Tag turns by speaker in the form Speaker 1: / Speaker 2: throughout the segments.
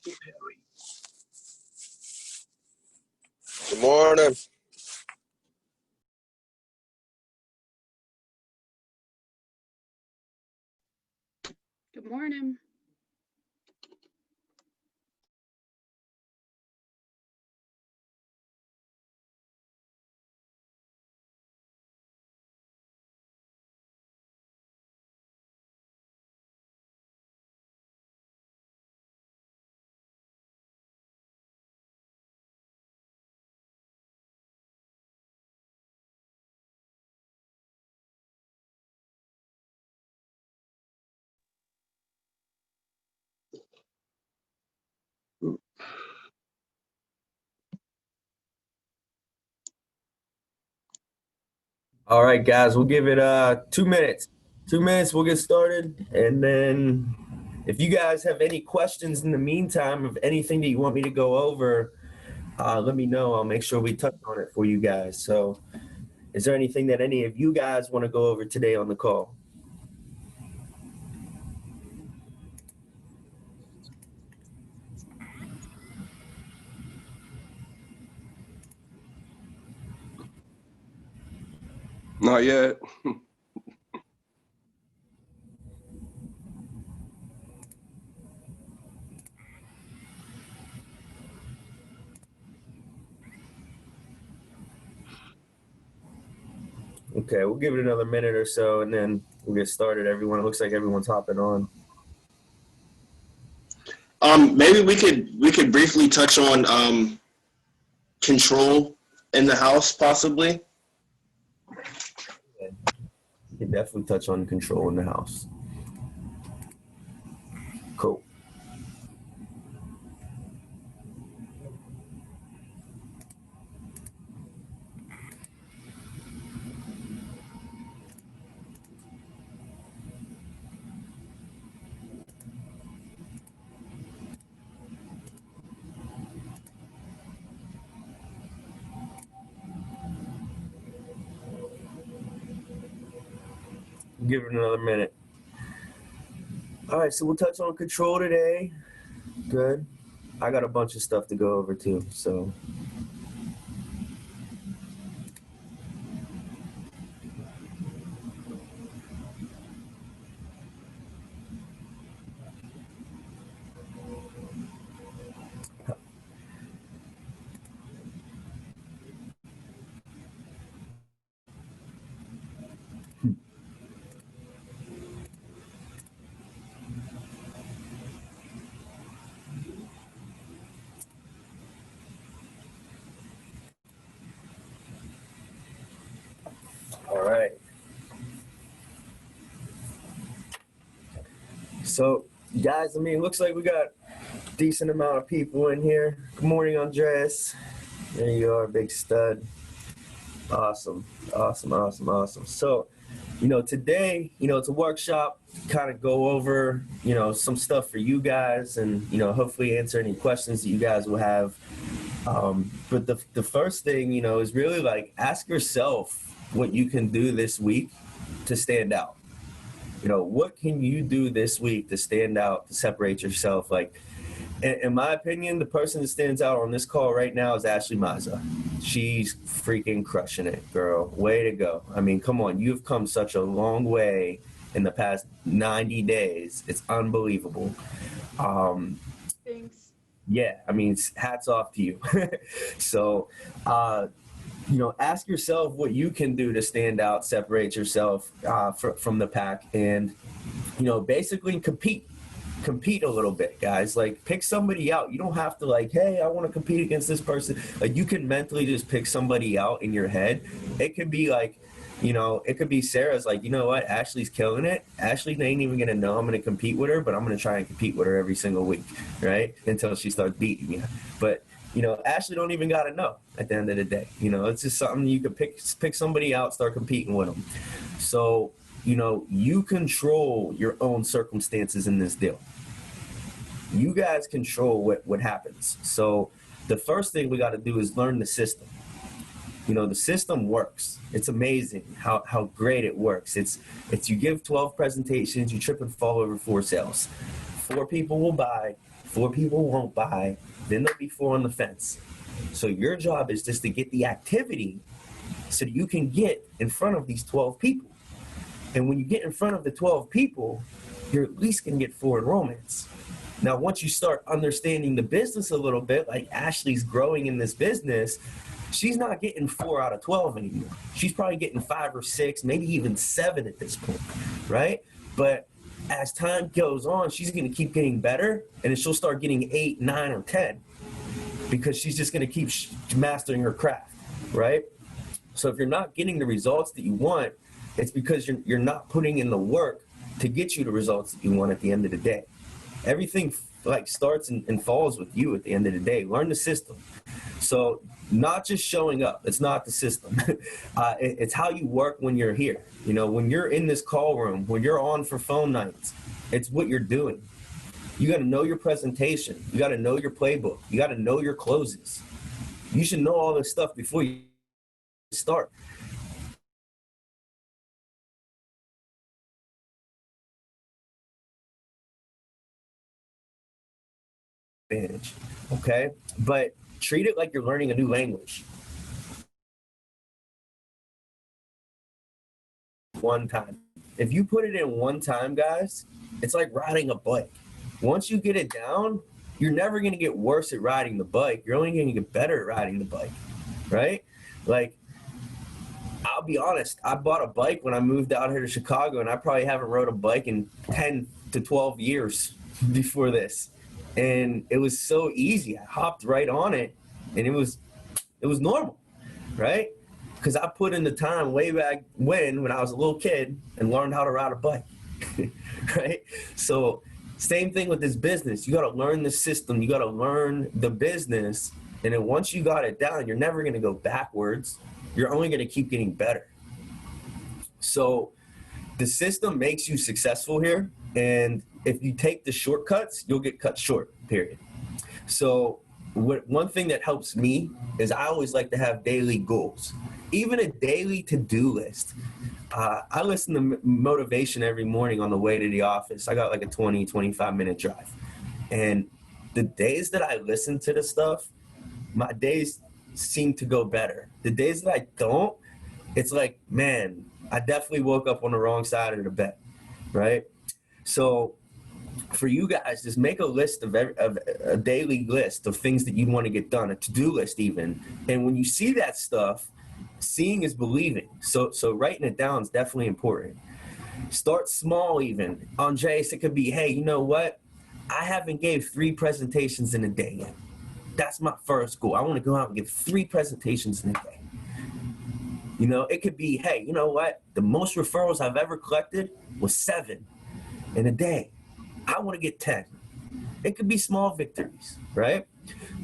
Speaker 1: Good morning.
Speaker 2: Good morning.
Speaker 3: All right, guys, we'll give it 2 minutes. 2 minutes, we'll get started. And then if you guys have any questions in the meantime of anything that you want me to go over, let me know. I'll make sure we touch on it for you guys. So is there anything that any of you guys want to go over today on the call?
Speaker 1: Not yet.
Speaker 3: Okay, we'll give it another minute or so, and then we'll get started. Everyone, it looks like everyone's hopping on.
Speaker 4: Maybe we could briefly touch on control in the house, possibly.
Speaker 3: You can definitely touch on control in the house. Cool. Give it another minute. All right, so we'll touch on control today. Good. I got a bunch of stuff to go over too, so. All right. So, guys, I mean, it looks like we got a decent amount of people in here. Good morning, Andres. There you are, big stud. Awesome. So, today, it's a workshop, kind of go over, some stuff for you guys and, hopefully answer any questions that you guys will have. But the first thing, is really like ask yourself what you can do this week to stand out. What can you do this week to stand out, to separate yourself? Like, in my opinion, the person that stands out on this call right now is Ashley Maza. She's freaking crushing it, girl. Way to go. I mean, come on. You've come such a long way in the past 90 days. It's unbelievable.
Speaker 2: Thanks.
Speaker 3: Yeah, I mean, hats off to you. So, ask yourself what you can do to stand out, separate yourself from the pack, and, basically compete a little bit, guys. Like, pick somebody out. You don't have to like, hey, I want to compete against this person. Like, you can mentally just pick somebody out in your head. It could be like, it could be Sarah's like, you know what, Ashley's killing it. Ashley ain't even going to know I'm going to compete with her, but I'm going to try and compete with her every single week, right? Until she starts beating me. But, Ashley don't even got to know at the end of the day. It's just something you could pick somebody out, start competing with them. So, you control your own circumstances in this deal. You guys control what happens. So the first thing we got to do is learn the system. The system works. It's amazing how great it works. It's you give 12 presentations, you trip and fall over 4 sales. 4 people will buy, 4 people won't buy, then there'll be 4 on the fence. So your job is just to get the activity so that you can get in front of these 12 people. And when you get in front of the 12 people, you're at least going to get 4 enrollments. Now, once you start understanding the business a little bit, like Ashley's growing in this business, she's not getting 4 out of 12 anymore. She's probably getting 5 or 6, maybe even 7 at this point, right? But as time goes on, she's going to keep getting better, and then she'll start getting 8, 9, or 10 because she's just going to keep mastering her craft, right? So if you're not getting the results that you want, it's because you're not putting in the work to get you the results that you want at the end of the day. Everything like starts and falls with you at the end of the day. Learn the system. So not just showing up. It's not the system. It's how you work when you're here. You know, when you're in this call room, when you're on for phone nights, it's what you're doing. You got to know your presentation. You got to know your playbook. You got to know your closes. You should know all this stuff before you start. Advantage, okay? But treat it like you're learning a new language. One time. If you put it in one time, guys, it's like riding a bike. Once you get it down, you're never going to get worse at riding the bike. You're only going to get better at riding the bike, right? Like, I'll be honest, I bought a bike when I moved out here to Chicago, and I probably haven't rode a bike in 10 to 12 years before this. And it was so easy. I hopped right on it, and it was normal, right? Because I put in the time way back when I was a little kid and learned how to ride a bike, right? So same thing with this business. You got to learn the system. You got to learn the business. And then once you got it down, you're never going to go backwards. You're only going to keep getting better. So the system makes you successful here. And if you take the shortcuts, you'll get cut short, period. So one thing that helps me is I always like to have daily goals, even a daily to-do list. I listen to motivation every morning on the way to the office. I got like a 20, 25-minute drive. And the days that I listen to the stuff, my days seem to go better. The days that I don't, it's like, man, I definitely woke up on the wrong side of the bed, right? So for you guys, just make a list of a daily list of things that you want to get done, a to-do list even. And when you see that stuff, seeing is believing. So writing it down is definitely important. Start small even. Andres, it could be, hey, you know what? I haven't gave 3 presentations in a day yet. That's my first goal. I want to go out and give 3 presentations in a day. You know, it could be, hey, you know what? The most referrals I've ever collected was 7 in a day. I want to get 10. It could be small victories, right?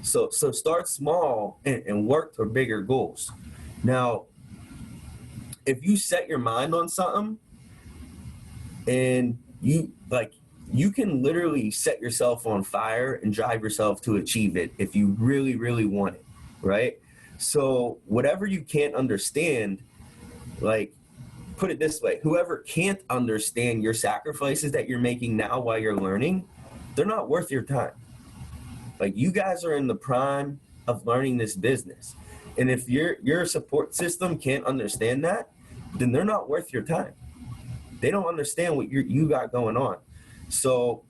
Speaker 3: So start small and work toward bigger goals. Now, if you set your mind on something and you can literally set yourself on fire and drive yourself to achieve it if you really, really want it, right? So whatever you can't understand, like, put it this way, whoever can't understand your sacrifices that you're making now while you're learning, they're not worth your time. Like, you guys are in the prime of learning this business. And if your support system can't understand that, then they're not worth your time. They don't understand what you got going on. So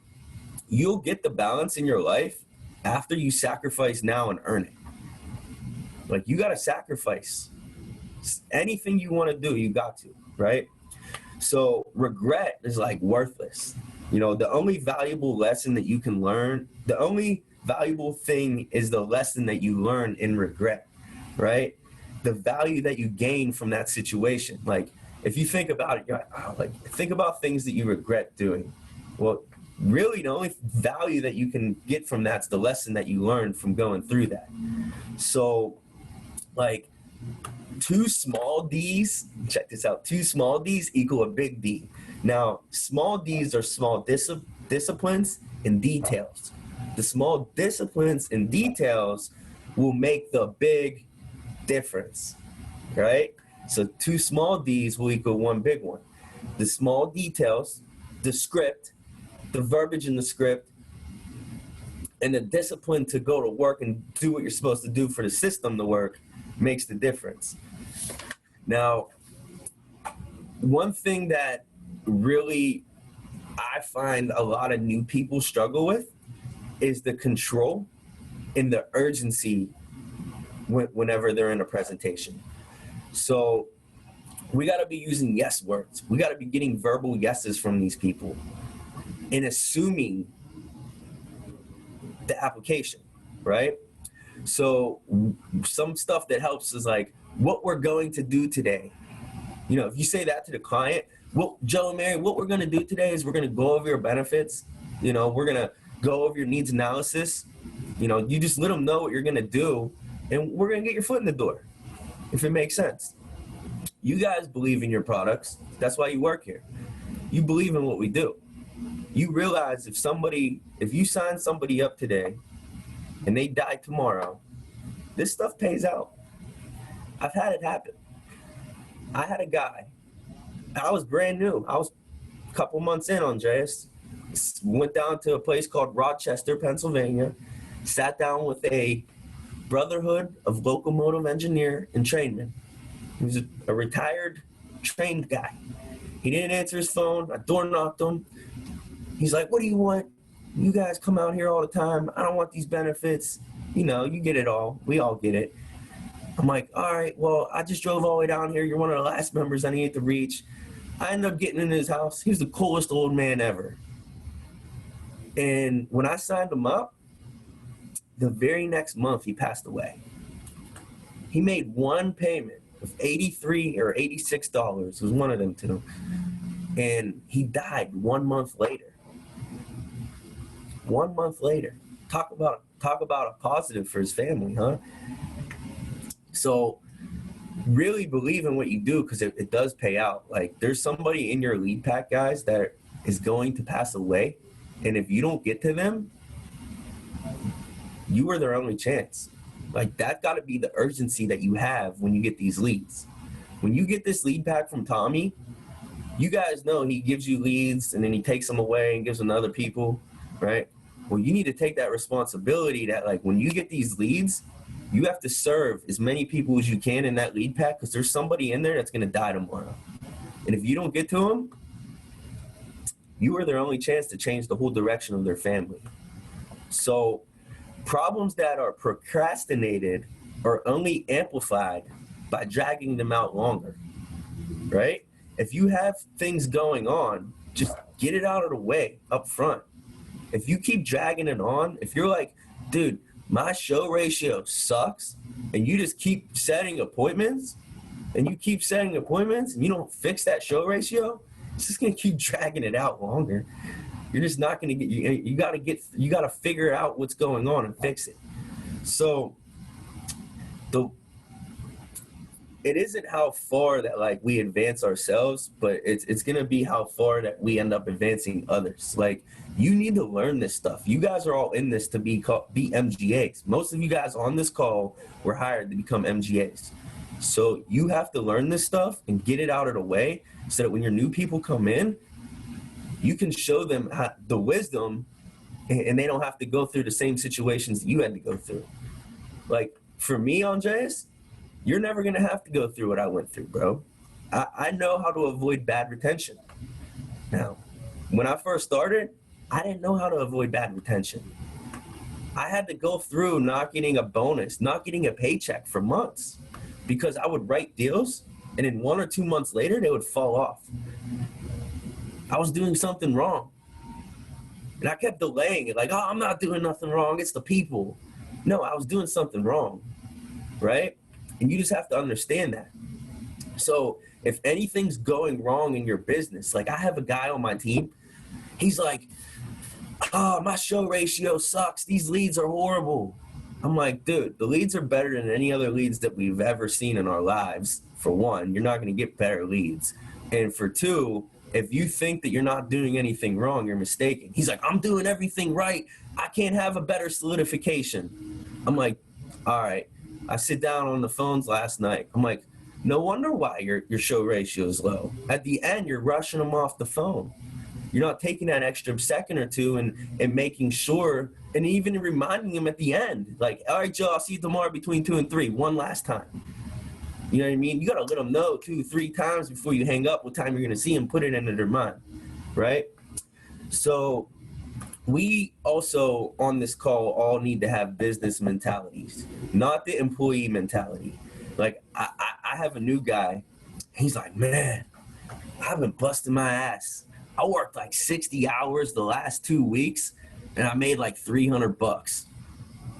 Speaker 3: you'll get the balance in your life after you sacrifice now and earn it. Like, you got to sacrifice. Anything you want to do, you got to, right? So regret is like worthless. You know, the only valuable lesson that you can learn, the only valuable thing is the lesson that you learn in regret, right? The value that you gain from that situation. Like, if you think about it, you're like, oh, like, think about things that you regret doing. Well, really the only value that you can get from that's the lesson that you learned from going through that. So, like, 2 small D's, check this out, 2 small D's equal a big D. Now, small D's are small disciplines and details. The small disciplines and details will make the big difference, right? So 2 small D's will equal 1 big one. The small details, the script, the verbiage in the script, and the discipline to go to work and do what you're supposed to do for the system to work makes the difference. Now, one thing that really I find a lot of new people struggle with is the control and the urgency whenever they're in a presentation. So we got to be using yes words. We got to be getting verbal yeses from these people and assuming the application, right? So some stuff that helps is like what we're going to do today. You know, if you say that to the client, well, Joe and Mary, what we're going to do today is we're going to go over your benefits. You know, we're going to go over your needs analysis. You know, you just let them know what you're going to do, and we're going to get your foot in the door, if it makes sense. You guys believe in your products. That's why you work here. You believe in what we do. You realize if you sign somebody up today and they die tomorrow, this stuff pays out. I've had it happen. I had a guy, I was brand new. I was a couple months in, Andreas. Went down to a place called Rochester, Pennsylvania, sat down with a Brotherhood of Locomotive Engineer and Trainmen. He was a retired trained guy. He didn't answer his phone. I door knocked him. He's like, what do you want? You guys come out here all the time. I don't want these benefits. You know, you get it all. We all get it. I'm like, all right, well, I just drove all the way down here. You're one of the last members I need to reach. I ended up getting in his house. He was the coolest old man ever. And when I signed him up, the very next month he passed away. He made one payment of $83 or $86. It was one of them two. And he died 1 month later. 1 month later. Talk about a positive for his family, huh? So really believe in what you do, because it does pay out. Like, there's somebody in your lead pack, guys, that is going to pass away. And if you don't get to them, you are their only chance. Like, that got to be the urgency that you have when you get these leads. When you get this lead pack from Tommy, you guys know he gives you leads and then he takes them away and gives them to other people, right? Well, you need to take that responsibility that, like, when you get these leads, you have to serve as many people as you can in that lead pack, because there's somebody in there that's going to die tomorrow. And if you don't get to them, you are their only chance to change the whole direction of their family. So problems that are procrastinated are only amplified by dragging them out longer, right? If you have things going on, just get it out of the way up front. If you keep dragging it on, if you're like, dude, my show ratio sucks, and you just keep setting appointments, and you don't fix that show ratio, it's just going to keep dragging it out longer. You're just not going to get, you got to figure out what's going on and fix it. So it isn't how far that, like, we advance ourselves, but it's going to be how far that we end up advancing others. Like, you need to learn this stuff. You guys are all in this to be MGAs. Most of you guys on this call were hired to become MGAs. So you have to learn this stuff and get it out of the way so that when your new people come in, you can show them the wisdom, and they don't have to go through the same situations that you had to go through. Like, for me, Andreas, you're never going to have to go through what I went through, bro. I know how to avoid bad retention. Now, when I first started, I didn't know how to avoid bad retention. I had to go through not getting a bonus, not getting a paycheck for months, because I would write deals, and then 1 or 2 months later, they would fall off. I was doing something wrong. And I kept delaying it, like, oh, I'm not doing nothing wrong. It's the people. No, I was doing something wrong, right? And you just have to understand that. So if anything's going wrong in your business, like, I have a guy on my team, he's like, oh, my show ratio sucks. These leads are horrible. I'm like, dude, the leads are better than any other leads that we've ever seen in our lives. For one, you're not going to get better leads. And for two, if you think that you're not doing anything wrong, you're mistaken. He's like, I'm doing everything right. I can't have a better solidification. I'm like, all right. I sit down on the phones last night. I'm like, no wonder why your show ratio is low. At the end, you're rushing them off the phone. You're not taking that extra second or two and making sure, and even reminding them at the end, like, all right, Joe, I'll see you tomorrow between 2 and 3, one last time. You know what I mean? You got to let them know 2-3 times before you hang up what time you're going to see them, put it into their mind, right? So we also on this call all need to have business mentalities, not the employee mentality. Like I have a new guy. He's like, man, I've been busting my ass. I worked like 60 hours the last 2 weeks and I made like $300.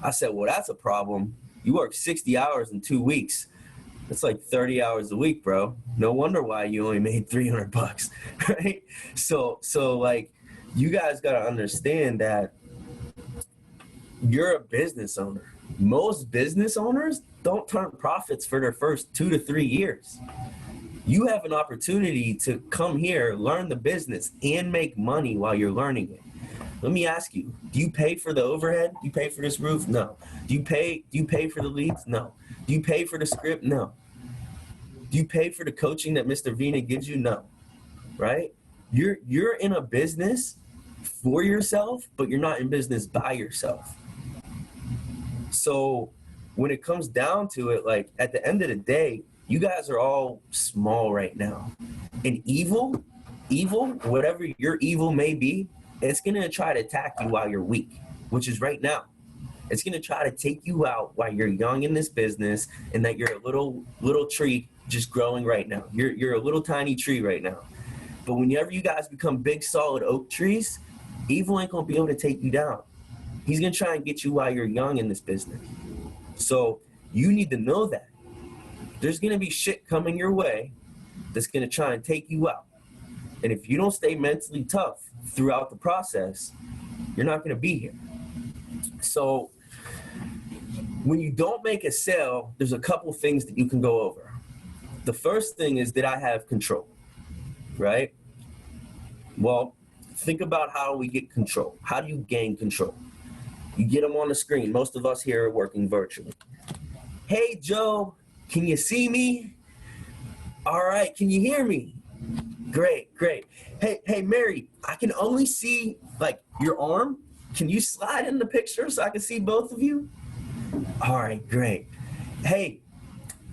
Speaker 3: I said, well, that's a problem. You work 60 hours in 2 weeks. That's like 30 hours a week, bro. No wonder why you only made $300, right? So like, you guys got to understand that you're a business owner. Most business owners don't turn profits for their first 2 to 3 years. You have an opportunity to come here, learn the business, and make money while you're learning it. Let me ask you, do you pay for the overhead? Do you pay for this roof? No. Do you pay for the leads? No. Do you pay for the script? No. Do you pay for the coaching that Mr. Vina gives you? No. Right? You're in a business for yourself, but you're not in business by yourself. So when it comes down to it, like at the end of the day, you guys are all small right now. And evil, whatever your evil may be, it's going to try to attack you while you're weak, which is right now. It's going to try to take you out while you're young in this business and that you're a little tree just growing right now. You're a little tiny tree right now. But whenever you guys become big, solid oak trees, evil ain't going to be able to take you down. He's going to try and get you while you're young in this business. So you need to know that. There's going to be shit coming your way that's going to try and take you out. And if you don't stay mentally tough throughout the process, you're not going to be here. So when you don't make a sale, there's a couple things that you can go over. The first thing is that I have control, right? Well, think about how we get control. How do you gain control? You get them on the screen. Most of us here are working virtually. Hey, Joe, can you see me? All right, can you hear me? Great. Hey, Mary, I can only see like your arm. Can you slide in the picture so I can see both of you? All right, great. Hey,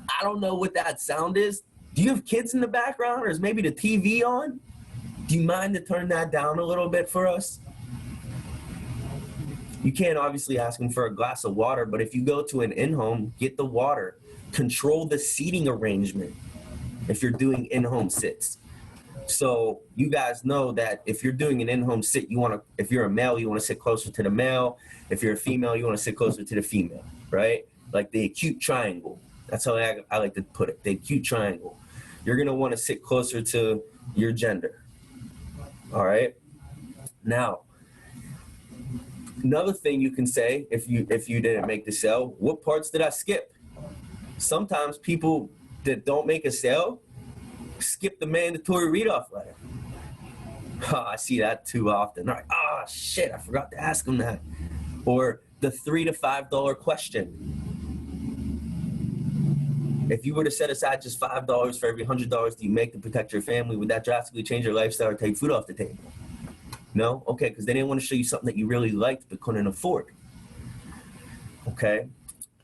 Speaker 3: I don't know what that sound is. Do you have kids in the background or is maybe the TV on? Do you mind to turn that down a little bit for us? You can't obviously ask them for a glass of water, but if you go to an in-home, get the water. Control the seating arrangement if you're doing in-home sits. So you guys know that if you're doing an in-home sit, if you're a male, you want to sit closer to the male. If you're a female, you want to sit closer to the female, right? Like the acute triangle. That's how I like to put it, the acute triangle. You're going to want to sit closer to your gender, all right? Now, another thing you can say if you didn't make the sale, what parts did I skip? Sometimes people that don't make a sale skip the mandatory read-off letter. Oh, I see that too often. All right. Oh, shit, I forgot to ask them that. Or the $3 to $5 question. If you were to set aside just $5 for every $100 that you make to protect your family, would that drastically change your lifestyle or take food off the table? No? Okay, because they didn't want to show you something that you really liked but couldn't afford. Okay?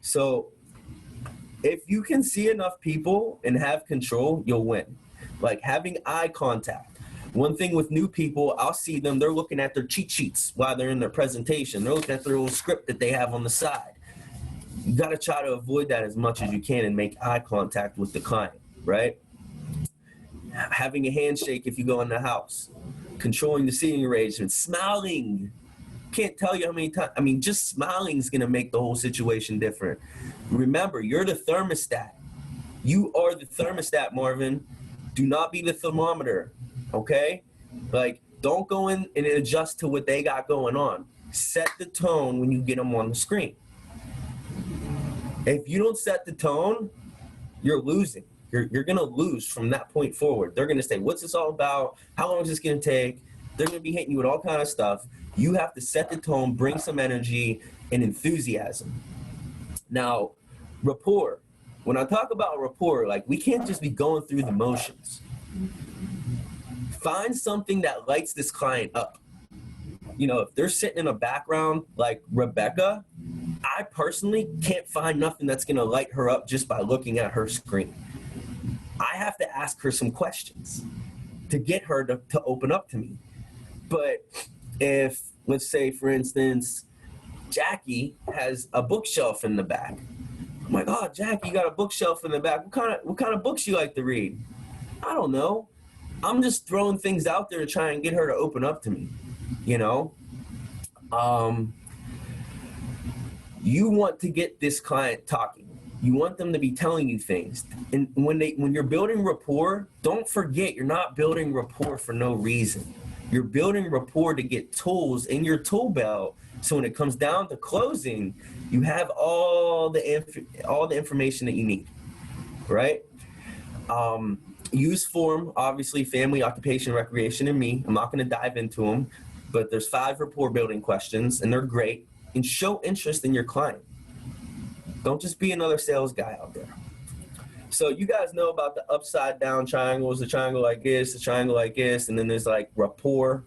Speaker 3: So if you can see enough people and have control, you'll win. Like having eye contact. One thing with new people, I'll see them, they're looking at their cheat sheets while they're in their presentation. They're looking at their little script that they have on the side. You got to try to avoid that as much as you can and make eye contact with the client, right? Having a handshake if you go in the house. Controlling the seating arrangement. Smiling. Can't tell you how many times. I mean, just smiling is going to make the whole situation different. Remember, you're the thermostat. You are the thermostat, Marvin. Do not be the thermometer, okay? Like, don't go in and adjust to what they got going on. Set the tone when you get them on the screen. If you don't set the tone, you're losing. You're going to lose from that point forward. They're going to say, what's this all about? How long is this going to take? They're going to be hitting you with all kind of stuff. You have to set the tone, bring some energy and enthusiasm. Now, rapport. When I talk about rapport, like we can't just be going through the motions. find something that lights this client up. You know, if they're sitting in a background like Rebecca, I personally can't find nothing that's going to light her up just by looking at her screen. I have to ask her some questions to get her to open up to me. But if, let's say, for instance, Jackie has a bookshelf in the back. I'm like, oh, Jackie, you got a bookshelf in the back. What kind of books you like to read? I don't know. I'm just throwing things out there to try and get her to open up to me, you know? You want to get this client talking. You want them to be telling you things. And when you're building rapport, don't forget you're not building rapport for no reason. You're building rapport to get tools in your tool belt. So when it comes down to closing, you have all the information that you need, right? Use form, obviously, family, occupation, recreation, and me. I'm not going to dive into them, but there's 5 rapport building questions, and they're great. And show interest in your client. Don't just be another sales guy out there. So you guys know about the upside down triangles, the triangle like this, the triangle like this, and then there's like rapport,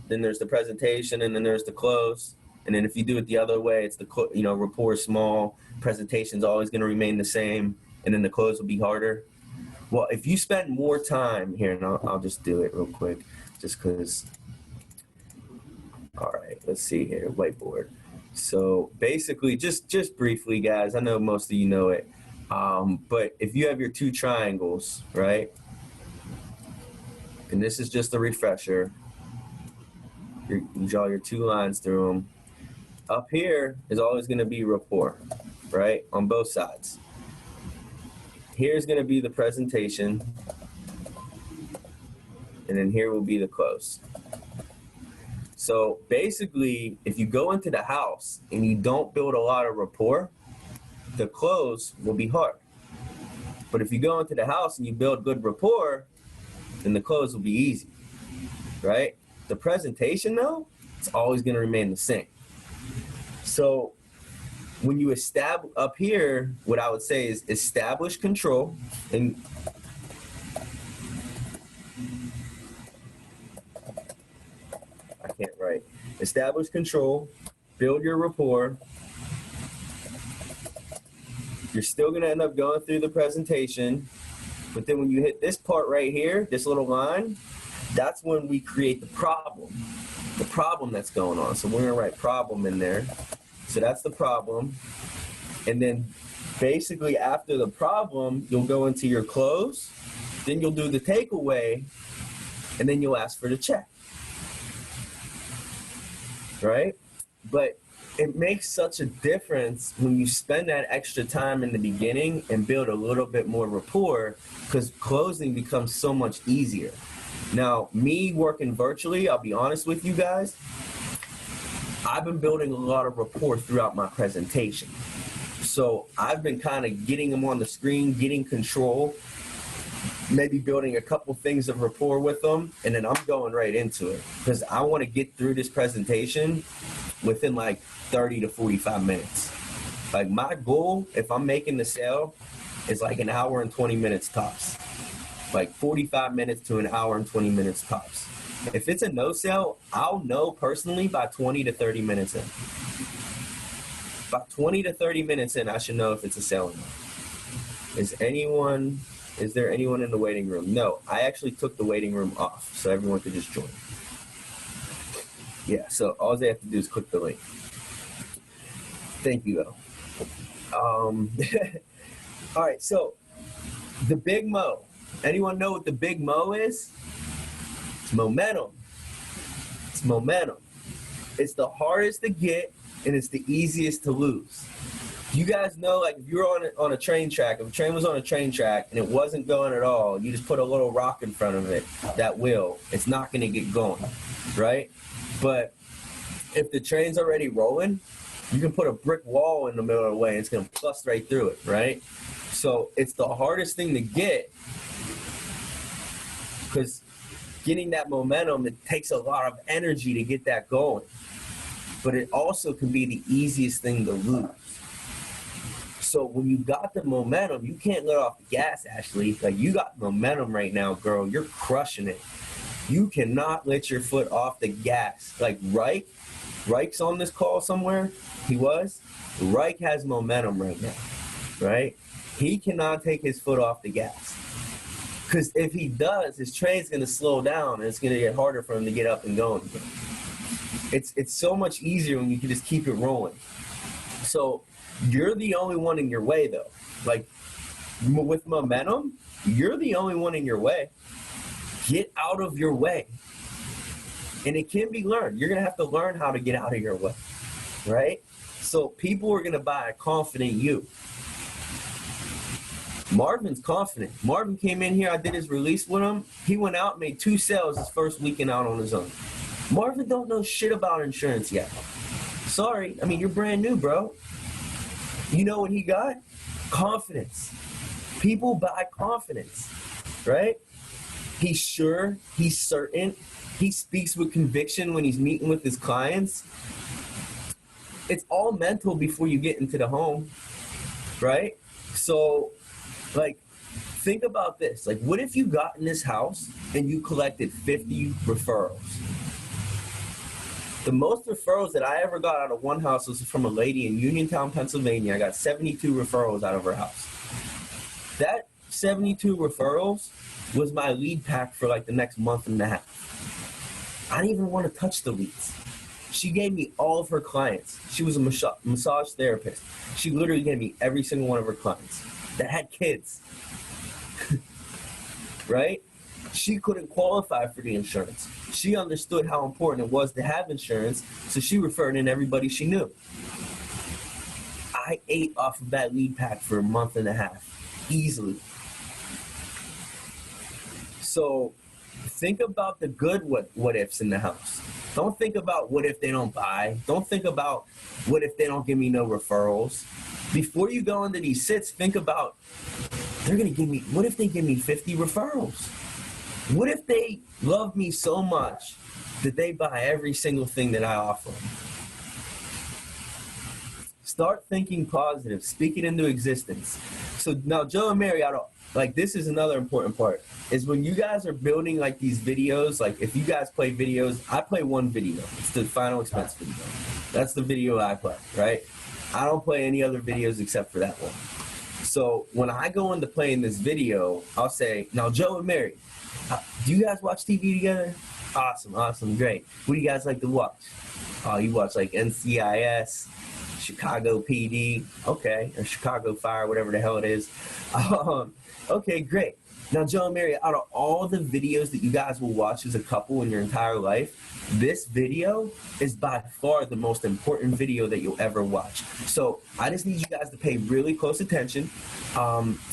Speaker 3: then there's the presentation, and then there's the close. And then if you do it the other way, it's the, you know, rapport is small, presentation's always going to remain the same, and then the close will be harder. Well, if you spend more time here, and I'll just do it real quick, just because. All right, let's see here, whiteboard. So basically, just briefly, guys, I know most of you know it, but if you have your 2 triangles, right, and this is just a refresher, you draw your 2 lines through them. Up here is always going to be rapport, right, on both sides. Here's going to be the presentation, and then here will be the close. So basically, if you go into the house and you don't build a lot of rapport, the close will be hard. But if you go into the house and you build good rapport, then the close will be easy, right? The presentation, though, it's always going to remain the same. So when you establish up here, what I would say is establish control. And I can't write. Establish control, build your rapport. You're still going to end up going through the presentation. But then when you hit this part right here, this little line, that's when we create the problem that's going on. So we're going to write problem in there. So that's the problem. And then basically after the problem, you'll go into your close. Then you'll do the takeaway. And then you'll ask for the check. Right? But it makes such a difference when you spend that extra time in the beginning and build a little bit more rapport, because closing becomes so much easier. Now, me working virtually, I'll be honest with you guys, I've been building a lot of rapport throughout my presentation. So I've been kind of getting them on the screen, getting control, maybe building a couple things of rapport with them, and then I'm going right into it because I want to get through this presentation within like 30 to 45 minutes. Like my goal, if I'm making the sale, is like an hour and 20 minutes tops. Like 45 minutes to an hour and 20 minutes tops. If it's a no sale, I'll know personally by 20 to 30 minutes in. By 20 to 30 minutes in, I should know if it's a sale or not. Is there anyone in the waiting room? No, I actually took the waiting room off so everyone could just join. Yeah, so all they have to do is click the link. Thank you, though. All right, so the big mo. Anyone know what the big mo is? It's momentum. It's momentum. It's the hardest to get, and it's the easiest to lose. You guys know, like if you're on a train track, if a train was on a train track and it wasn't going at all, you just put a little rock in front of it, that wheel, it's not going to get going, right? But if the train's already rolling, you can put a brick wall in the middle of the way and it's going to bust right through it, right? So it's the hardest thing to get because getting that momentum, it takes a lot of energy to get that going. But it also can be the easiest thing to lose. So when you got the momentum, you can't let off the gas, Ashley. Like you got momentum right now, girl. You're crushing it. You cannot let your foot off the gas. Like Reich's on this call somewhere. He was. Reich has momentum right now, right? He cannot take his foot off the gas. Because if he does, his trade's going to slow down, and it's going to get harder for him to get up and going again. It's so much easier when you can just keep it rolling. So you're the only one in your way, though. Like, with momentum, you're the only one in your way. Get out of your way. And it can be learned. You're going to have to learn how to get out of your way, right? So people are going to buy a confident you. Marvin's confident. Marvin came in here. I did his release with him. He went out, made 2 sales his first weekend out on his own. Marvin don't know shit about insurance yet. Sorry. I mean, you're brand new, bro. You know what he got? Confidence. People buy confidence, right? He's sure. He's certain. He speaks with conviction when he's meeting with his clients. It's all mental before you get into the home, right? So, like, think about this. Like, what if you got in this house and you collected 50 referrals? The most referrals that I ever got out of one house was from a lady in Uniontown, Pennsylvania. I got 72 referrals out of her house. That 72 referrals was my lead pack for like the next month and a half. I didn't even want to touch the leads. She gave me all of her clients. She was a massage therapist. She literally gave me every single one of her clients that had kids, right? She couldn't qualify for the insurance. She understood how important it was to have insurance, so she referred in everybody she knew. I ate off of that lead pack for a month and a half, easily. So think about the good what ifs in the house. Don't think about what if they don't buy. Don't think about what if they don't give me no referrals. Before you go into these sits, think about, what if they give me 50 referrals? What if they love me so much that they buy every single thing that I offer? Start thinking positive. Speak it into existence. So now, Joe and Mary, this is another important part, is when you guys are building like these videos, like if you guys play videos, I play one video. It's the final expense video. That's the video I play, right? I don't play any other videos except for that one. So when I go into playing this video, I'll say, now Joe and Mary, do you guys watch TV together? Awesome, great. What do you guys like to watch? Oh, you watch like NCIS, Chicago PD, okay, or Chicago Fire, whatever the hell it is. Okay, great. Now, Joe and Mary, out of all the videos that you guys will watch as a couple in your entire life, this video is by far the most important video that you'll ever watch. So I just need you guys to pay really close attention.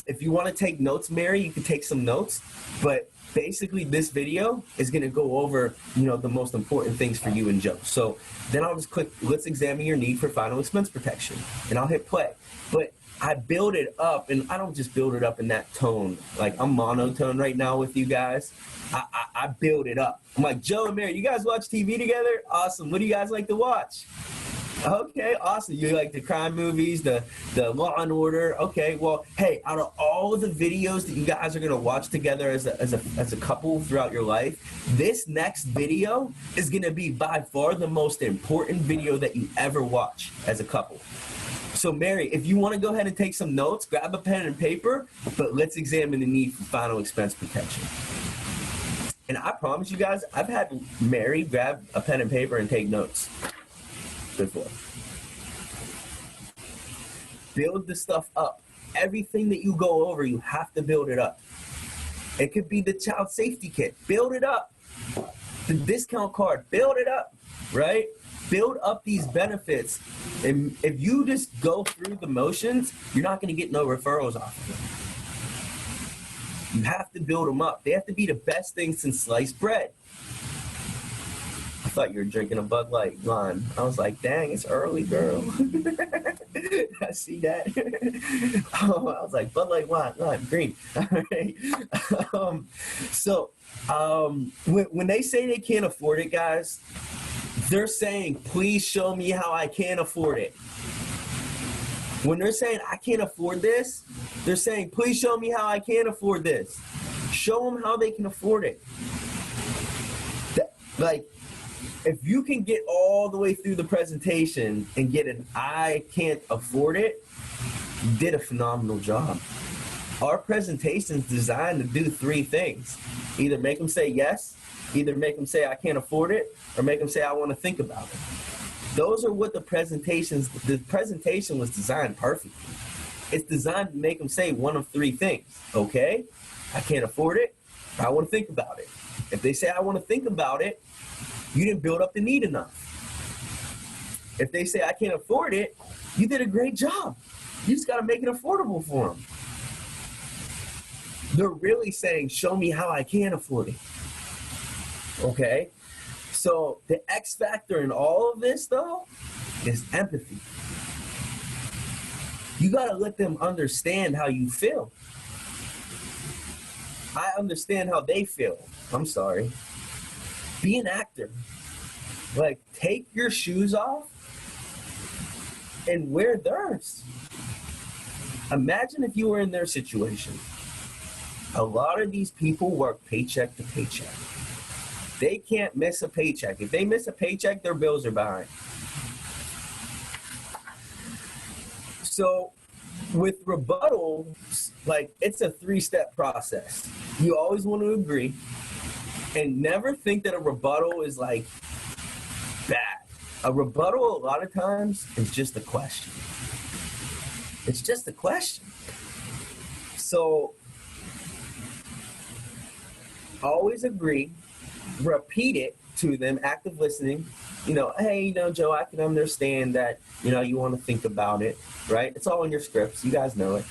Speaker 3: If you want to take notes, Mary, you can take some notes, but basically this video is going to go over, the most important things for you and Joe. So then I'll just click, let's examine your need for final expense protection, and I'll hit play. But I build it up, and I don't just build it up in that tone. Like, I'm monotone right now with you guys. I build it up. I'm like, Joe and Mary, you guys watch TV together? Awesome. What do you guys like to watch? Okay, awesome. You like the crime movies, the Law and Order. Okay, well, hey, out of all of the videos that you guys are gonna watch together as a couple throughout your life, this next video is gonna be by far the most important video that you ever watch as a couple. So Mary, if you want to go ahead and take some notes, grab a pen and paper, but let's examine the need for final expense protection. And I promise you guys, I've had Mary grab a pen and paper and take notes before. Build the stuff up. Everything that you go over, you have to build it up. It could be the child safety kit. Build it up. The discount card. Build it up, right? Build up these benefits. And if you just go through the motions, you're not going to get no referrals off of them. You have to build them up. They have to be the best thing since sliced bread. I thought you were drinking a Bud Light lime. I was like, dang, it's early, girl. I see that. I was like, Bud Light lime, green. All right. When they say they can't afford it, guys, they're saying, please show me how I can afford it. When they're saying, I can't afford this, they're saying, please show me how I can afford this. Show them how they can afford it. Like, if you can get all the way through the presentation and get an I can't afford it, you did a phenomenal job. Our presentation's designed to do three things. Either make them say yes, either make them say I can't afford it, or make them say I want to think about it. Those are what the presentation was designed perfectly. It's designed to make them say one of three things. Okay, I can't afford it, I want to think about it. If they say I want to think about it, you didn't build up the need enough. If they say I can't afford it, you did a great job. You just got to make it affordable for them. They're really saying, show me how I can afford it. Okay? So the X factor in all of this, though, is empathy. You got to let them understand how you feel. I understand how they feel. I'm sorry. Be an actor. Like, take your shoes off and wear theirs. Imagine if you were in their situation. A lot of these people work paycheck to paycheck. They can't miss a paycheck. If they miss a paycheck, their bills are behind. So with rebuttal, like, it's a three-step process. You always want to agree and never think that a rebuttal is like bad. A rebuttal, a lot of times, is just a question. It's just a question. So always agree, repeat it to them, active listening. You know, hey, Joe, I can understand that, you want to think about it, right? It's all in your scripts. You guys know it.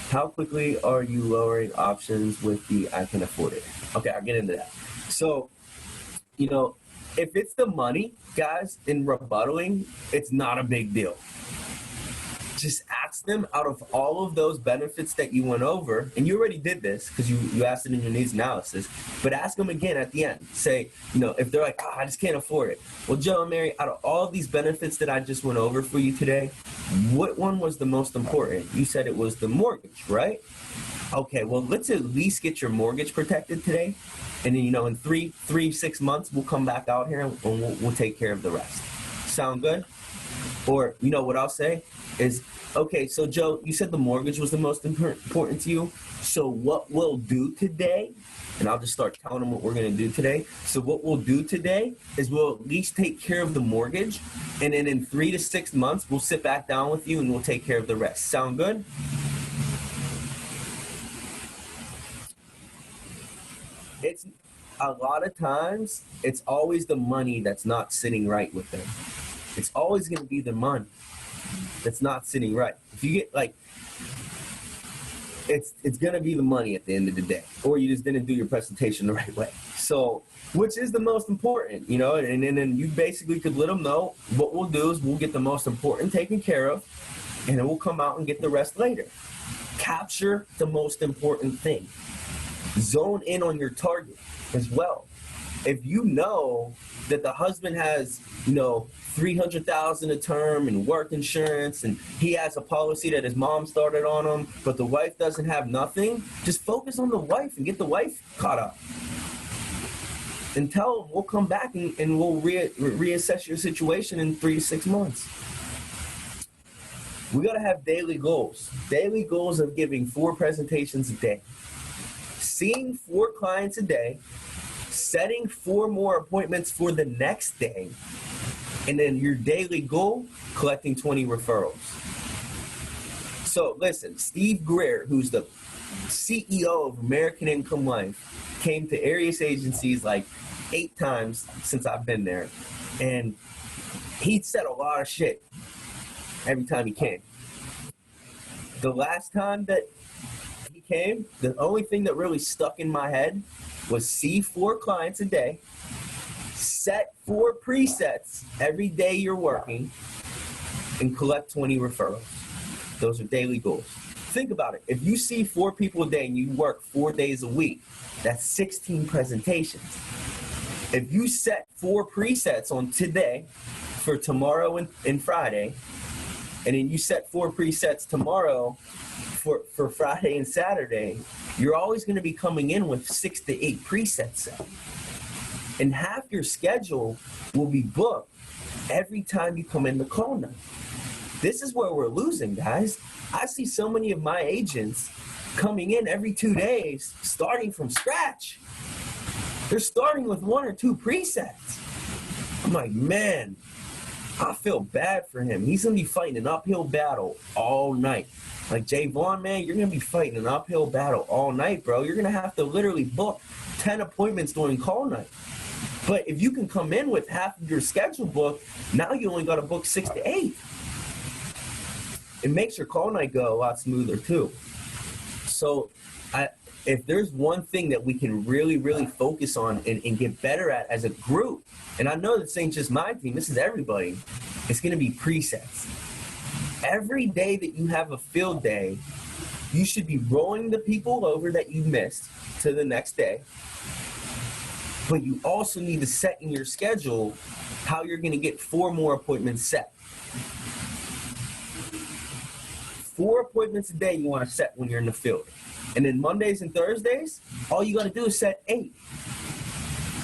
Speaker 3: How quickly are you lowering options with the I can afford it? Okay, I'll get into that. So, if it's the money, guys, in rebuttaling, it's not a big deal. Just ask them, out of all of those benefits that you went over, and you already did this because you asked it in your needs analysis, but ask them again at the end. Say, if they're like, I just can't afford it. Well, Joe and Mary, out of all these benefits that I just went over for you today, what one was the most important? You said it was the mortgage, right? Okay, well, let's at least get your mortgage protected today. And then, in 6 months, we'll come back out here and we'll take care of the rest. Sound good? Or, what I'll say is, okay, so Joe, you said the mortgage was the most important to you. So what we'll do today, and I'll just start telling them what we're going to do today. So what we'll do today is we'll at least take care of the mortgage. And then in 3 to 6 months, we'll sit back down with you and we'll take care of the rest. Sound good? It's a lot of times, it's always the money that's not sitting right with them. It's always going to be the money that's not sitting right. If you get it's going to be the money at the end of the day, or you just didn't do your presentation the right way. So, which is the most important, and then you basically could let them know what we'll do is we'll get the most important taken care of, and then we'll come out and get the rest later. Capture the most important thing. Zone in on your target as well. If you know that the husband has, $300,000 a term and work insurance, and he has a policy that his mom started on him, but the wife doesn't have nothing, just focus on the wife and get the wife caught up. And tell them we'll come back and we'll reassess your situation in 3 to 6 months. We got to have daily goals. Daily goals of giving 4 presentations a day. Seeing 4 clients a day, setting 4 more appointments for the next day, and then your daily goal, collecting 20 referrals. So listen, Steve Greer, who's the CEO of American Income Life, came to Arias agencies like 8 times since I've been there, and he said a lot of shit every time he came. The last time that he came, the only thing that really stuck in my head was see 4 clients a day, set 4 presets every day you're working, and collect 20 referrals. Those are daily goals. Think about it. If you see 4 people a day and you work 4 days a week, that's 16 presentations. If you set 4 presets on today for tomorrow and Friday, and then you set 4 presets tomorrow for Friday and Saturday, you're always going to be coming in with 6 to 8 presets set. And half your schedule will be booked every time you come in the call night. This is where we're losing, guys. I see so many of my agents coming in every 2 days, starting from scratch. They're starting with 1 or 2 presets. I'm like, man, I feel bad for him. He's going to be fighting an uphill battle all night. Like, Jay Vaughn, man, you're going to be fighting an uphill battle all night, bro. You're going to have to literally book 10 appointments during call night. But if you can come in with half of your schedule booked, now you only got to book 6 to 8. It makes your call night go a lot smoother, too. So if there's one thing that we can really, really focus on and get better at as a group, and I know this ain't just my team, this is everybody, it's going to be presets. Every day that you have a field day, you should be rolling the people over that you missed to the next day. But you also need to set in your schedule how you're going to get 4 more appointments set. 4 appointments a day you want to set when you're in the field. And then Mondays and Thursdays, all you got to do is set 8.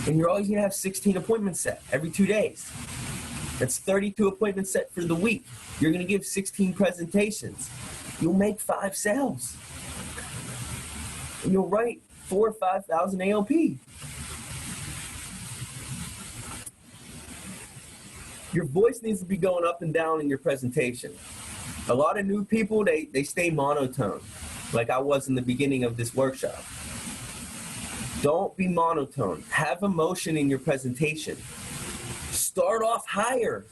Speaker 3: And you're always going to have 16 appointments set every 2 days. That's 32 appointments set for the week. You're going to give 16 presentations. You'll make 5 sales. And you'll write 4,000 or 5,000 ALP. Your voice needs to be going up and down in your presentation. A lot of new people, they stay monotone, like I was in the beginning of this workshop. Don't be monotone. Have emotion in your presentation. Start off higher.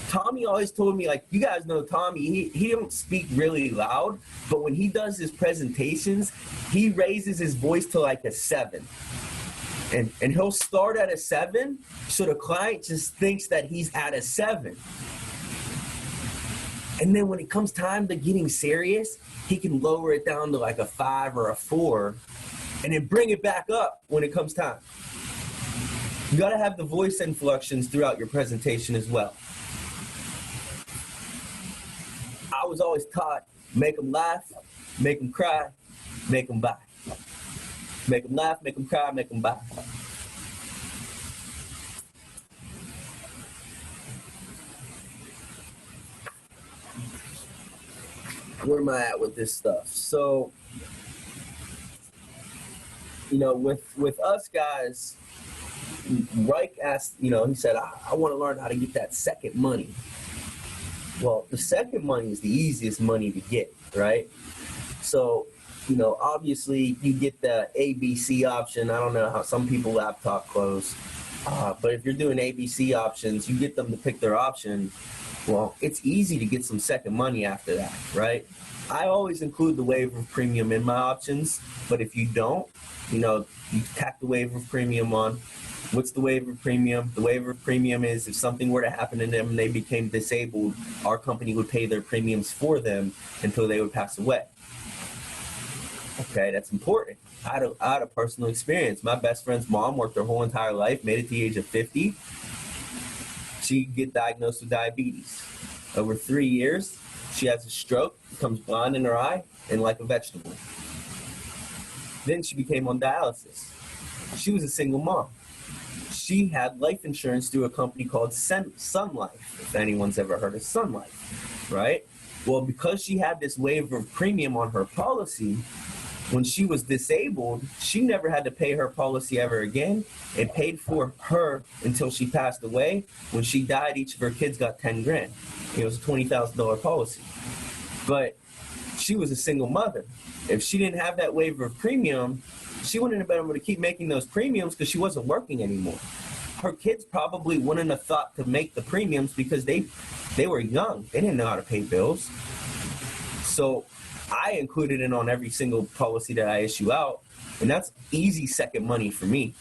Speaker 3: Tommy always told me, like, you guys know Tommy, he don't speak really loud, but when he does his presentations, he raises his voice to like a 7. And he'll start at a 7, so the client just thinks that he's at a 7. And then when it comes time to getting serious, he can lower it down to like a 5 or a 4, and then bring it back up when it comes time. You got to have the voice inflections throughout your presentation as well. I was always taught, make them laugh, make them cry, make them buy. Make them laugh, make them cry, make them buy. Where am I at with this stuff? So, with us guys, Reich asked, he said, I want to learn how to get that second money. Well, the second money is the easiest money to get, right? So, obviously you get the ABC option. I don't know how some people laptop close, but if you're doing ABC options, you get them to pick their option. Well, it's easy to get some second money after that, right? I always include the waiver of premium in my options, but if you don't, you tack the waiver of premium on. What's the waiver of premium? The waiver of premium is if something were to happen to them and they became disabled, our company would pay their premiums for them until they would pass away. Okay, that's important. I had a personal experience. My best friend's mom worked her whole entire life, made it to the age of 50. She get diagnosed with diabetes. Over 3 years, she has a stroke, becomes blind in her eye, and like a vegetable. Then she became on dialysis. She was a single mom. She had life insurance through a company called Sun Life, if anyone's ever heard of Sun Life, right? Well, because she had this waiver of premium on her policy, when she was disabled, she never had to pay her policy ever again. It paid for her until she passed away. When she died, each of her kids got 10 grand. It was a $20,000 policy. But she was a single mother. If she didn't have that waiver of premium, she wouldn't have been able to keep making those premiums because she wasn't working anymore. Her kids probably wouldn't have thought to make the premiums because they were young. They didn't know how to pay bills. So I included it on every single policy that I issue out, and that's easy second money for me.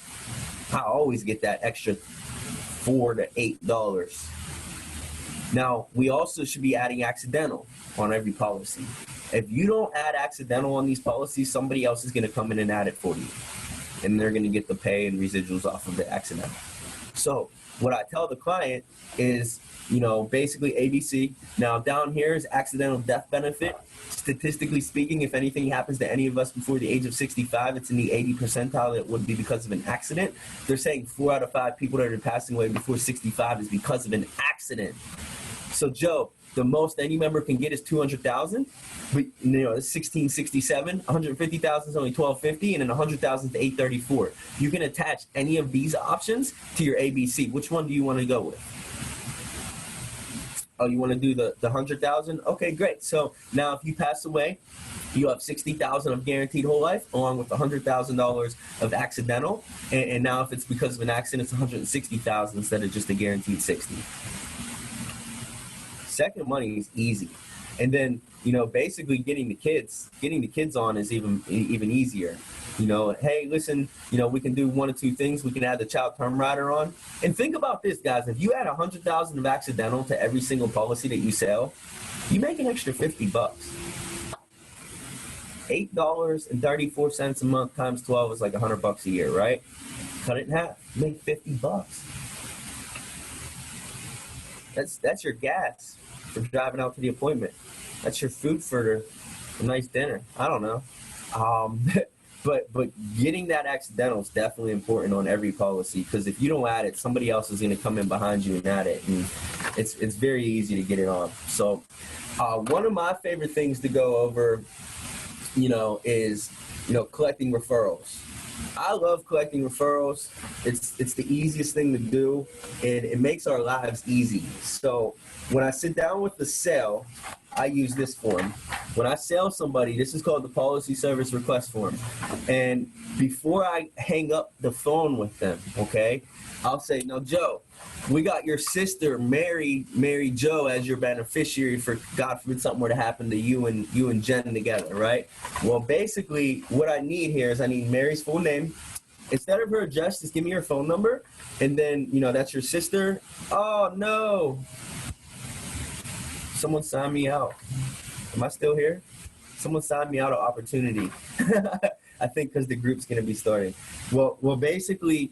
Speaker 3: I always get that extra $4 to $8. Now, we also should be adding accidental on every policy. If you don't add accidental on these policies, somebody else is going to come in and add it for you, and they're going to get the pay and residuals off of the accidental. So what I tell the client is, basically ABC. Now down here is accidental death benefit. Statistically speaking, if anything happens to any of us before the age of 65, it's in the 80 percentile. It would be because of an accident. They're saying 4 out of 5 people that are passing away before 65 is because of an accident. So Joe, the most any member can get is 200,000, but it's 1667. 150,000 is only 1250, and then 100,000 to 834. You can attach any of these options to your ABC. Which one do you want to go with? Oh, you want to do the 100,000? Okay, great. So now if you pass away, you have 60,000 of guaranteed whole life, along with $100,000 of accidental. And now if it's because of an accident, it's 160,000 instead of just a guaranteed 60. Second money is easy. And then, basically getting the kids on is even easier. Hey, listen, we can do 1 or 2 things. We can add the child term rider on. And think about this, guys. If you add 100,000 of accidental to every single policy that you sell, you make an extra $50. $8.34 a month times 12 is like $100 a year, right? Cut it in half, make $50. That's your gas for driving out to the appointment. That's your food for a nice dinner. I don't know. But getting that accidental is definitely important on every policy, because if you don't add it, somebody else is going to come in behind you and add it, and it's very easy to get it on. So one of my favorite things to go over, is collecting referrals. I love collecting referrals. It's the easiest thing to do, and it makes our lives easy. So when I sit down with the sale, I use this form. When I sell somebody, this is called the policy service request form. And before I hang up the phone with them, okay, I'll say, now, Joe, we got your sister, Mary Joe, as your beneficiary for, God forbid, something were to happen to you and Jen together, right? Well, basically, what I need here is I need Mary's full name. Instead of her address, just give me her phone number. And then, that's your sister. Oh, no. Someone signed me out. Am I still here? Someone signed me out of opportunity. I think because the group's going to be starting. Well, basically,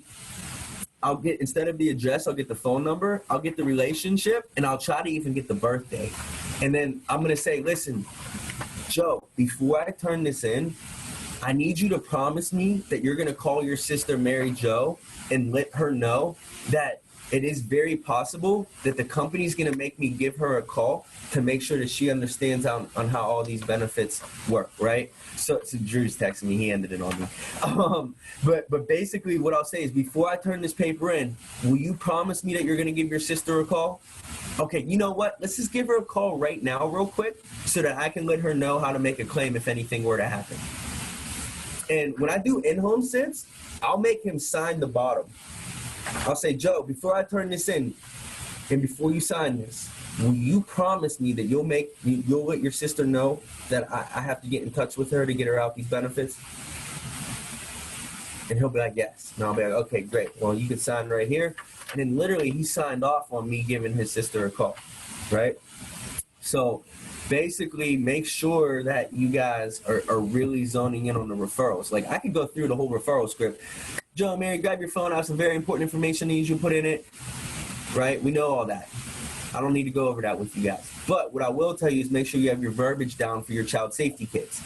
Speaker 3: I'll get, instead of the address, I'll get the phone number, I'll get the relationship, and I'll try to even get the birthday. And then I'm going to say, listen, Joe, before I turn this in, I need you to promise me that you're going to call your sister, Mary Jo, and let her know that it is very possible that the company's going to make me give her a call to make sure that she understands on how all these benefits work, right? So Drew's texting me. He ended it on me. But basically what I'll say is, before I turn this paper in, will you promise me that you're going to give your sister a call? Okay, you know what? Let's just give her a call right now real quick so that I can let her know how to make a claim if anything were to happen. And when I do in-home sits, I'll make him sign the bottom. I'll say, Joe, before I turn this in and before you sign this, will you promise me that you'll let your sister know that I have to get in touch with her to get her out these benefits? And he'll be like, yes. And I'll be like, okay, great. Well, you can sign right here. And then literally he signed off on me giving his sister a call, right? So basically make sure that you guys are really zoning in on the referrals. Like, I could go through the whole referral script. Joe and Mary, grab your phone. I have some very important information I need you to put in it, right? We know all that. I don't need to go over that with you guys. But what I will tell you is make sure you have your verbiage down for your child safety kits.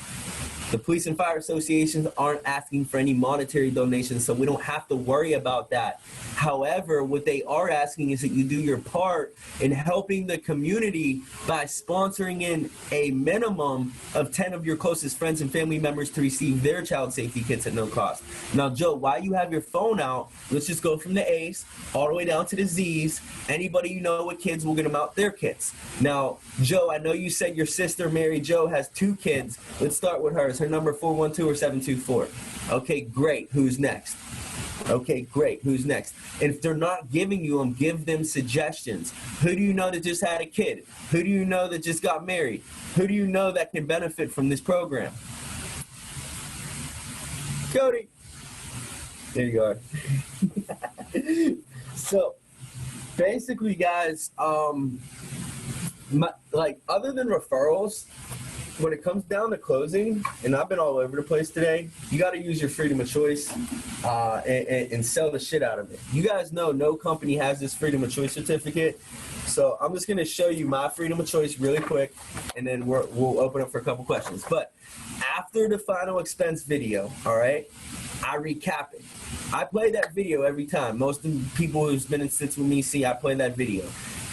Speaker 3: The police and fire associations aren't asking for any monetary donations, so we don't have to worry about that. However, what they are asking is that you do your part in helping the community by sponsoring in a minimum of 10 of your closest friends and family members to receive their child safety kits at no cost. Now, Joe, while you have your phone out, let's just go from the A's all the way down to the Z's. Anybody you know with kids, will get them out their kits. Now, Joe, I know you said your sister, Mary Jo, has 2 kids. Let's start with hers. Her number 412 or 724. Okay, great. Who's next? Okay, great. Who's next? And if they're not giving you them, give them suggestions. Who do you know that just had a kid? Who do you know that just got married? Who do you know that can benefit from this program? Cody. There you are. So basically, guys, other than referrals, when it comes down to closing, and I've been all over the place today, you got to use your freedom of choice and sell the shit out of it. You guys know no company has this freedom of choice certificate. So I'm just going to show you my freedom of choice really quick, and then we'll open up for a couple questions. But after the final expense video, all right, I recap it. I play that video every time. Most of the people who's been in sits with me see I play that video.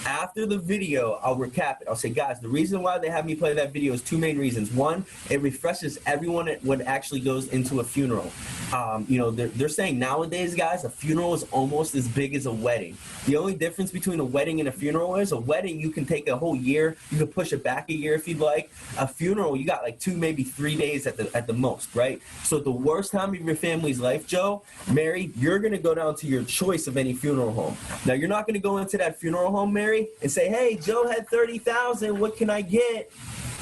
Speaker 3: After the video, I'll recap it. I'll say, guys, the reason why they have me play that video is two main reasons. One, it refreshes everyone what actually goes into a funeral. They're saying nowadays, guys, a funeral is almost as big as a wedding. The only difference between a wedding and a funeral is a wedding, you can take a whole year. You can push it back a year if you'd like. A funeral, you got like 2, maybe 3 days at the most, right? So the worst time of your family's life, Joe, Mary, you're going to go down to your choice of any funeral home. Now, you're not going to go into that funeral home, Mary, and say, hey, Joe had $30,000, what can I get?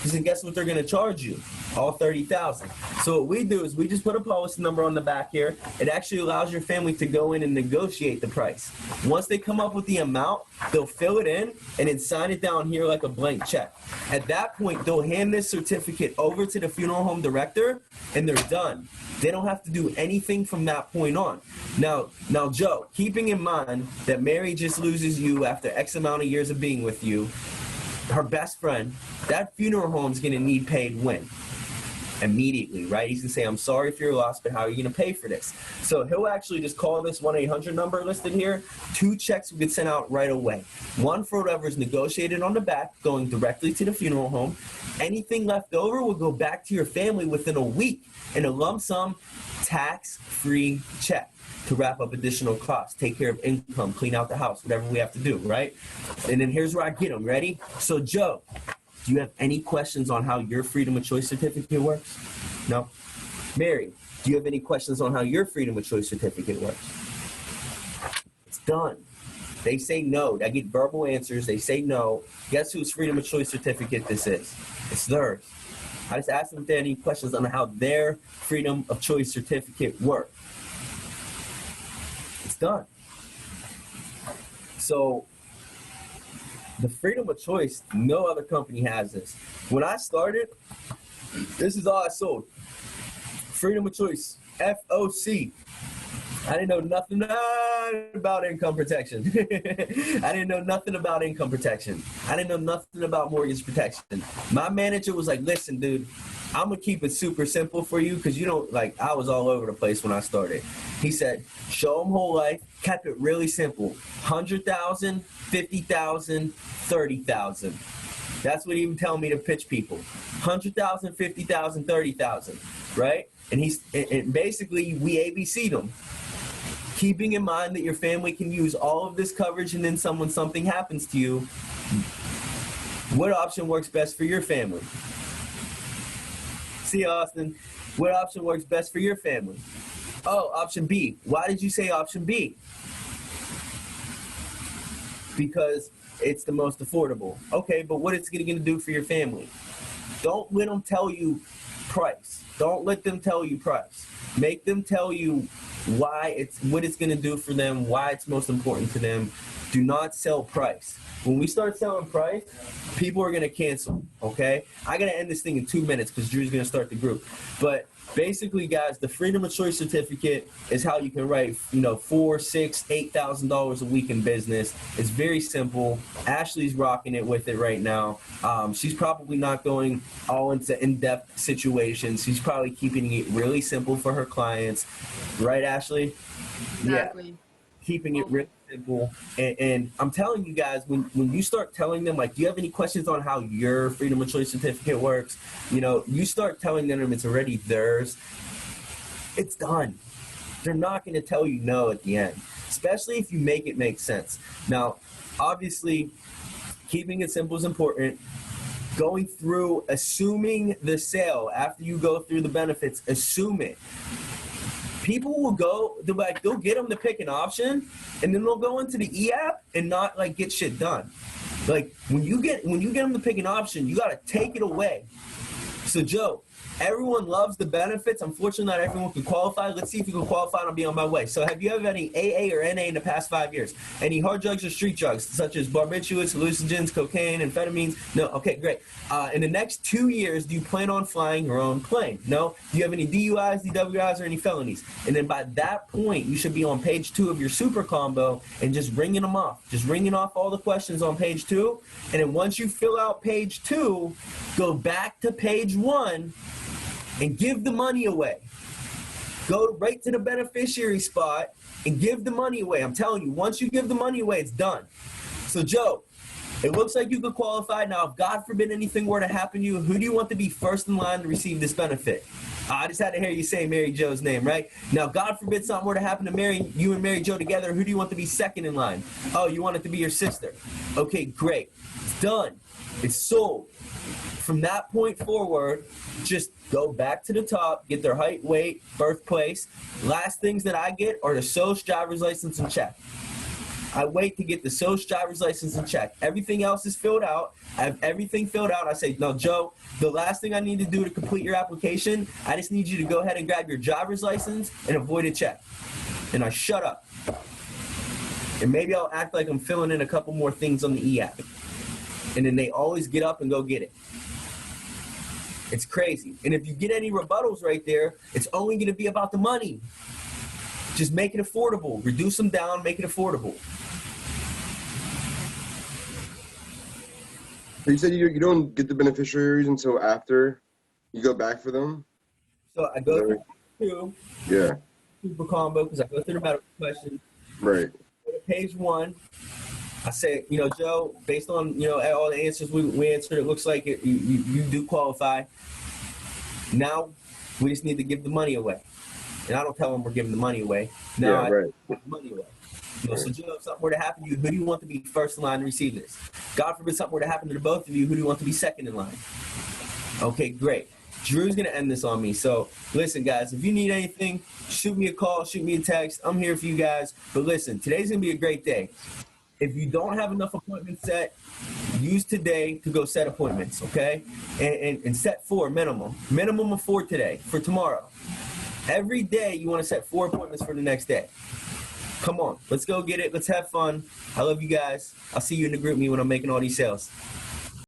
Speaker 3: Because guess what they're going to charge you? All $30,000. So what we do is we just put a policy number on the back here. It actually allows your family to go in and negotiate the price. Once they come up with the amount, they'll fill it in and then sign it down here like a blank check. At that point, they'll hand this certificate over to the funeral home director, and they're done. They don't have to do anything from that point on. Now, Joe, keeping in mind that Mary just loses you after X amount of years of being with you, her best friend, that funeral home's going to need paid when? Immediately, right? He's going to say, I'm sorry if you're lost, but how are you going to pay for this? So he'll actually just call this 1-800 number listed here. 2 checks will get sent out right away. One for whatever's negotiated on the back, going directly to the funeral home. Anything left over will go back to your family within a week in a lump sum, tax-free check to wrap up additional costs, take care of income, clean out the house, whatever we have to do, right? And then here's where I get them. Ready? So, Joe, do you have any questions on how your freedom of choice certificate works? No? Mary, do you have any questions on how your freedom of choice certificate works? It's done. They say no. I get verbal answers. They say no. Guess whose freedom of choice certificate this is? It's theirs. I just asked them if they had any questions on how their freedom of choice certificate works. It's done. So the freedom of choice, no other company has this. When I started, this is all I sold. Freedom of choice, FOC. I didn't know nothing about income protection. I didn't know nothing about income protection. I didn't know nothing about mortgage protection. My manager was like, listen, dude, I'm going to keep it super simple for you because you don't, like, I was all over the place when I started. He said, show them whole life, kept it really simple. 100,000, 50,000, 30,000. That's what he would tell me to pitch people. 100,000, 50,000, 30,000, right? And basically we ABC'd them. Keeping in mind that your family can use all of this coverage and then something happens to you, what option works best for your family? See, Austin, what option works best for your family? Oh, option B. Why did you say option B? Because it's the most affordable. Okay, but what is it going to do for your family? Don't let them tell you price. Don't let them tell you price. Make them tell you what it's going to do for them, why it's most important to them. Do not sell price. When we start selling price, people are going to cancel, okay? I got to end this thing in 2 minutes because Drew's going to start the group. But basically, guys, the freedom of choice certificate is how you can write, $4,000, $6,000, $8,000 a week in business. It's very simple. Ashley's rocking it with it right now. She's probably not going all into in-depth situations. She's probably keeping it really simple for her clients. Right, Ashley?
Speaker 2: Exactly.
Speaker 3: Yeah. Keeping it really simple. And I'm telling you guys, when you start telling them, like, do you have any questions on how your freedom of choice certificate works? You start telling them it's already theirs. It's done. They're not going to tell you no at the end, especially if you make it make sense. Now, obviously, keeping it simple is important. Going through, assuming the sale after you go through the benefits, assume it. People will go, they'll get them to pick an option, and then they'll go into the e-app and not get shit done. Like when you get them to pick an option, you got to take it away. So, Joe, everyone loves the benefits. Unfortunately, not everyone can qualify. Let's see if you can qualify and I'll be on my way. So have you ever had any AA or NA in the past 5 years? Any hard drugs or street drugs, such as barbiturates, hallucinogens, cocaine, amphetamines? No? Okay, great. In the next 2 years, do you plan on flying your own plane? No? Do you have any DUIs, DWIs, or any felonies? And then by that point, you should be on page 2 of your super combo and just ringing them off. Just ringing off all the questions on page 2. And then once you fill out page 2, go back to page 1 and give the money away. Go right to the beneficiary spot and give the money away. I'm telling you, once you give the money away, it's done. So, Joe, it looks like you could qualify. Now, if God forbid anything were to happen to you, who do you want to be first in line to receive this benefit? I just had to hear you say Mary Jo's name, right? Now, God forbid something were to happen to you and Mary Jo together. Who do you want to be second in line? Oh, you want it to be your sister. Okay, great. It's done. It's sold. From that point forward, just go back to the top, get their height, weight, birthplace. Last things that I get are the social, driver's license, and check. I wait to get the social, driver's license, and check. Everything else is filled out. I have everything filled out. I say, no, Joe, the last thing I need to do to complete your application, I just need you to go ahead and grab your driver's license and avoid a check. And I shut up. And maybe I'll act like I'm filling in a couple more things on the e-app. And then they always get up and go get it. It's crazy. And if you get any rebuttals right there, it's only going to be about the money. Just make it affordable. Reduce them down, make it affordable.
Speaker 1: So you said you don't get the beneficiaries until after you go back for them?
Speaker 3: So I go through
Speaker 1: Yeah.
Speaker 3: super combo because I go through the medical questions.
Speaker 1: Right.
Speaker 3: Go to page 1. I say, Joe, based on, all the answers we answered, it looks like you do qualify. Now, we just need to give the money away. And I don't tell them we're giving the money away. Now I give the money away. So, Joe, if something were to happen to you, who do you want to be first in line to receive this? God forbid something were to happen to the both of you, who do you want to be second in line? Okay, great. Drew's going to end this on me. So, listen, guys, if you need anything, shoot me a call, shoot me a text. I'm here for you guys. But listen, today's going to be a great day. If you don't have enough appointments set, use today to go set appointments, okay? And set 4 minimum of 4 today, for tomorrow. Every day you want to set 4 appointments for the next day. Come on, let's go get it. Let's have fun. I love you guys. I'll see you in the group me when I'm making all these sales.